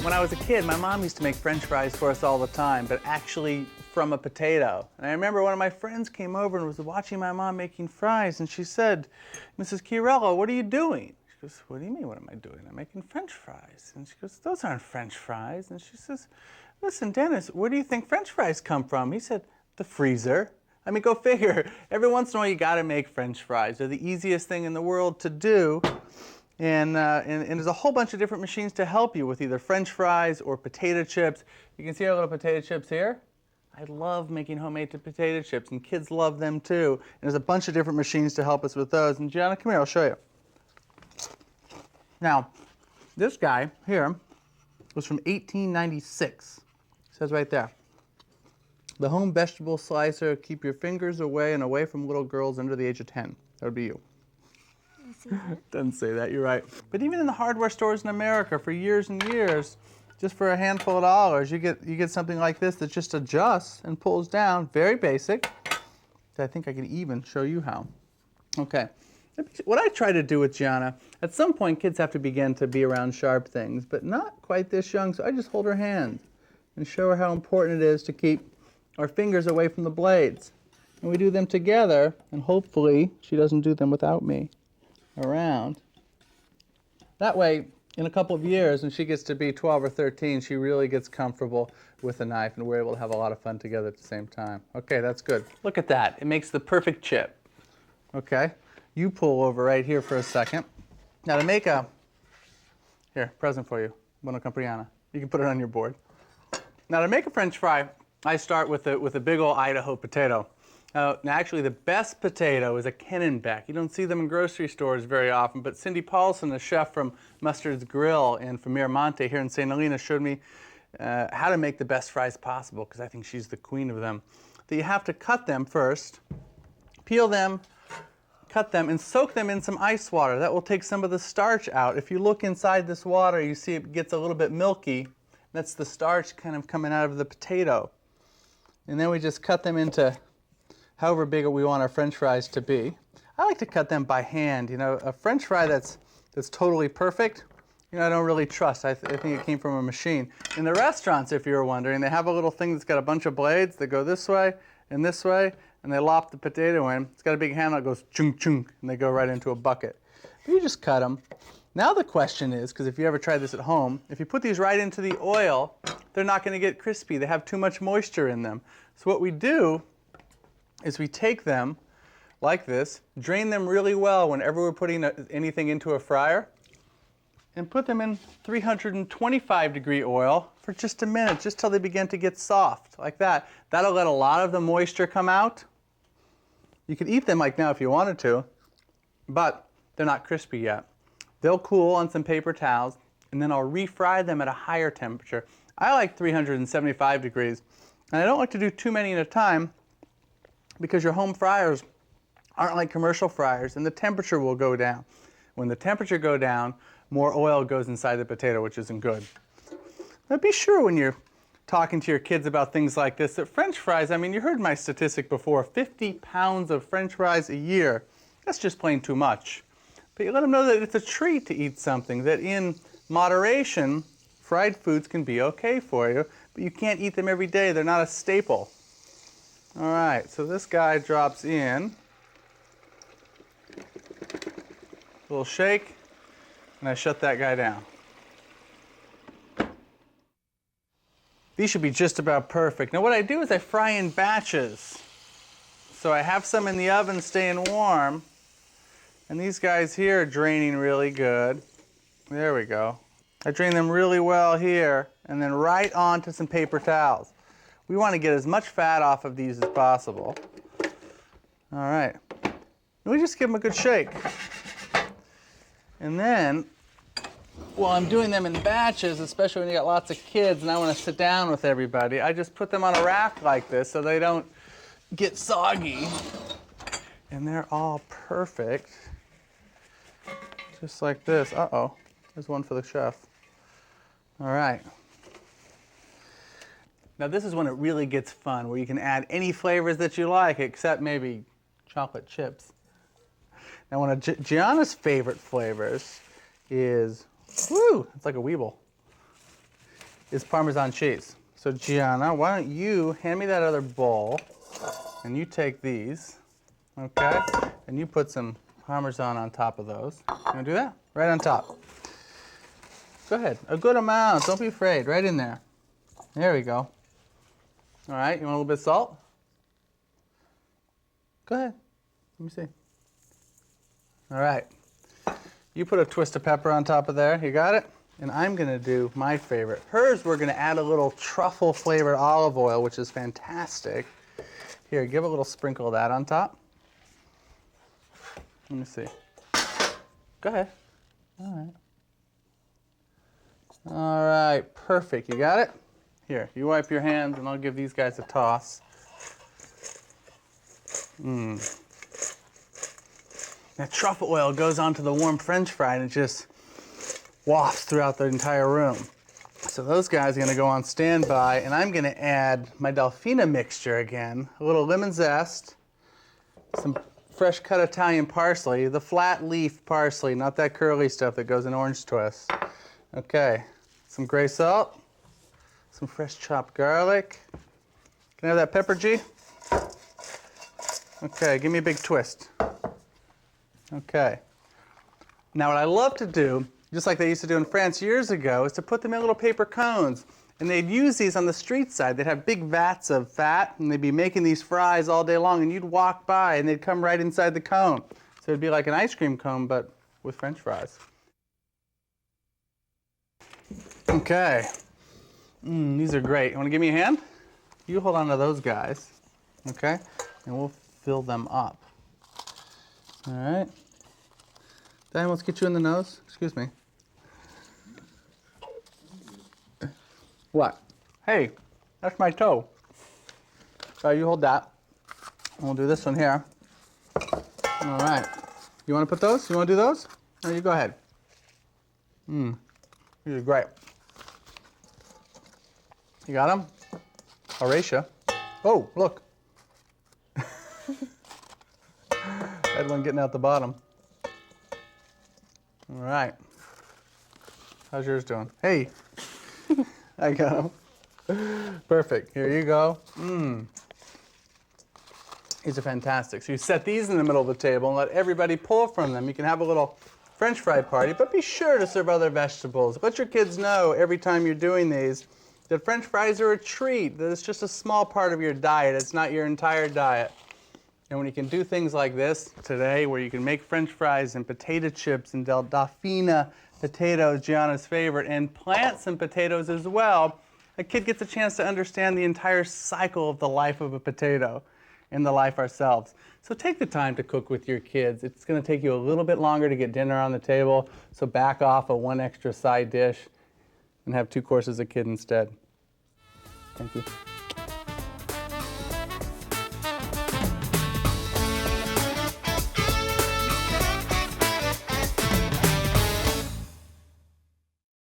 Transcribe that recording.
When I was a kid, my mom used to make French fries for us all the time, but actually from a potato. And I remember one of my friends came over and was watching my mom making fries, and she said, "Mrs. Chiarello, what are you doing?" She goes, "What do you mean, what am I doing? I'm making French fries." And she goes, "Those aren't French fries." And she says, "Listen, Dennis, where do you think French fries come from?" He said, "The freezer." I mean, go figure. Every once in a while, you gotta make French fries. They're the easiest thing in the world to do. And there's a whole bunch of different machines to help you with either French fries or potato chips. You can see our little potato chips here. I love making homemade potato chips, and kids love them too. And there's a bunch of different machines to help us with those. And Gianna, come here, I'll show you. Now, this guy here was from 1896. It says right there, "The home vegetable slicer, keep your fingers away and away from little girls under the age of 10. That would be you. Doesn't say that, you're right. But even in the hardware stores in America for years and years, just for a handful of dollars, you get something like this that just adjusts and pulls down, very basic. I think I can even show you how. Okay, what I try to do with Gianna, at some point kids have to begin to be around sharp things, but not quite this young, so I just hold her hand and show her how important it is to keep our fingers away from the blades. And we do them together, and hopefully she doesn't do them without me around. That way, in a couple of years, when she gets to be 12 or 13, she really gets comfortable with a knife, and we're able to have a lot of fun together at the same time. Okay, that's good. Look at that. It makes the perfect chip. Okay, you pull over right here for a second. Now to make a, here, present for you. Buona Capriana. You can put it on your board. Now to make a French fry, I start with a big old Idaho potato. Now actually, the best potato is a Kennenbeck. You don't see them in grocery stores very often, but Cindy Paulson, the chef from Mustard's Grill and from Miramonte here in St. Helena, showed me how to make the best fries possible, because I think she's the queen of them. That you have to cut them first, peel them, cut them, and soak them in some ice water. That will take some of the starch out. If you look inside this water, you see it gets a little bit milky. That's the starch kind of coming out of the potato. And then we just cut them into however big we want our French fries to be. I like to cut them by hand. You know, a French fry that's totally perfect, you know, I don't really trust. I think it came from a machine. In the restaurants, if you were wondering, they have a little thing that's got a bunch of blades that go this way, and they lop the potato in. It's got a big handle that goes chunk chunk, and they go right into a bucket. But you just cut them. Now the question is, because if you ever try this at home, if you put these right into the oil, they're not going to get crispy. They have too much moisture in them. So what we do is we take them like this, drain them really well whenever we're putting anything into a fryer, and put them in 325-degree oil for just a minute, just till they begin to get soft, like that. That'll let a lot of the moisture come out. You could eat them like now if you wanted to, but they're not crispy yet. They'll cool on some paper towels, and then I'll refry them at a higher temperature. I like 375 degrees, and I don't like to do too many at a time, because your home fryers aren't like commercial fryers, and the temperature will go down. When the temperature goes down, more oil goes inside the potato, which isn't good. Now be sure when you're talking to your kids about things like this that French fries, I mean, you heard my statistic before, 50 pounds of French fries a year. That's just plain too much. But you let them know that it's a treat to eat something, that in moderation, fried foods can be okay for you, but you can't eat them every day. They're not a staple. All right, so this guy drops in, a little shake, and I shut that guy down. These should be just about perfect. Now what I do is I fry in batches. So I have some in the oven staying warm, and these guys here are draining really good. There we go. I drain them really well here, and then right onto some paper towels. We want to get as much fat off of these as possible. All right. And we just give them a good shake. And then, while I'm doing them in batches, especially when you got lots of kids and I want to sit down with everybody, I just put them on a rack like this so they don't get soggy. And they're all perfect. Just like this. Uh-oh. There's one for the chef. All right. Now this is when it really gets fun, where you can add any flavors that you like, except maybe chocolate chips. Now one of Gianna's favorite flavors is, woo, it's like a Weeble. is Parmesan cheese. So Gianna, why don't you hand me that other bowl, and you take these, okay? And you put some Parmesan on top of those. You wanna do that? Right on top. Go ahead, a good amount, don't be afraid, right in there. There we go. All right, you want a little bit of salt? Go ahead, let me see. All right, you put a twist of pepper on top of there, you got it? And I'm gonna do my favorite. Hers, we're gonna add a little truffle flavored olive oil, which is fantastic. Here, give a little sprinkle of that on top. Let me see. Go ahead. All right. All right, perfect, you got it? Here, you wipe your hands and I'll give these guys a toss. That truffle oil goes onto the warm French fry and it just wafts throughout the entire room. So those guys are gonna go on standby, and I'm gonna add my Delfina mixture again. A little lemon zest, some fresh cut Italian parsley, the flat leaf parsley, not that curly stuff that goes in orange twists. Okay, some gray salt, some fresh chopped garlic. Can I have that pepper, G? Okay, give me a big twist. Okay. Now what I love to do, just like they used to do in France years ago, is to put them in little paper cones. And they'd use these on the street side. They'd have big vats of fat, and they'd be making these fries all day long, and you'd walk by, and they'd come right inside the cone. So it'd be like an ice cream cone, but with French fries. Okay. These are great. You want to give me a hand? You hold on to those guys, okay? And we'll fill them up. All right. Diane, let's get you in the nose. Excuse me. What? Hey, that's my toe. So you hold that. And we'll do this one here. All right. You want to put those? You want to do those? No, you go ahead. These are great. You got them? Horatia. Oh, look. That one getting out the bottom. All right. How's yours doing? Hey. I got them. Perfect. Here you go. These are fantastic. So you set these in the middle of the table and let everybody pull from them. You can have a little French fry party, but be sure to serve other vegetables. Let your kids know every time you're doing these that French fries are a treat, that it's just a small part of your diet. It's not your entire diet. And when you can do things like this today, where you can make French fries and potato chips and Delfina potatoes, Gianna's favorite, and plant some potatoes as well, a kid gets a chance to understand the entire cycle of the life of a potato and the life ourselves. So take the time to cook with your kids. It's going to take you a little bit longer to get dinner on the table, so back off of one extra side dish and have 2 courses a kid instead. Thank you.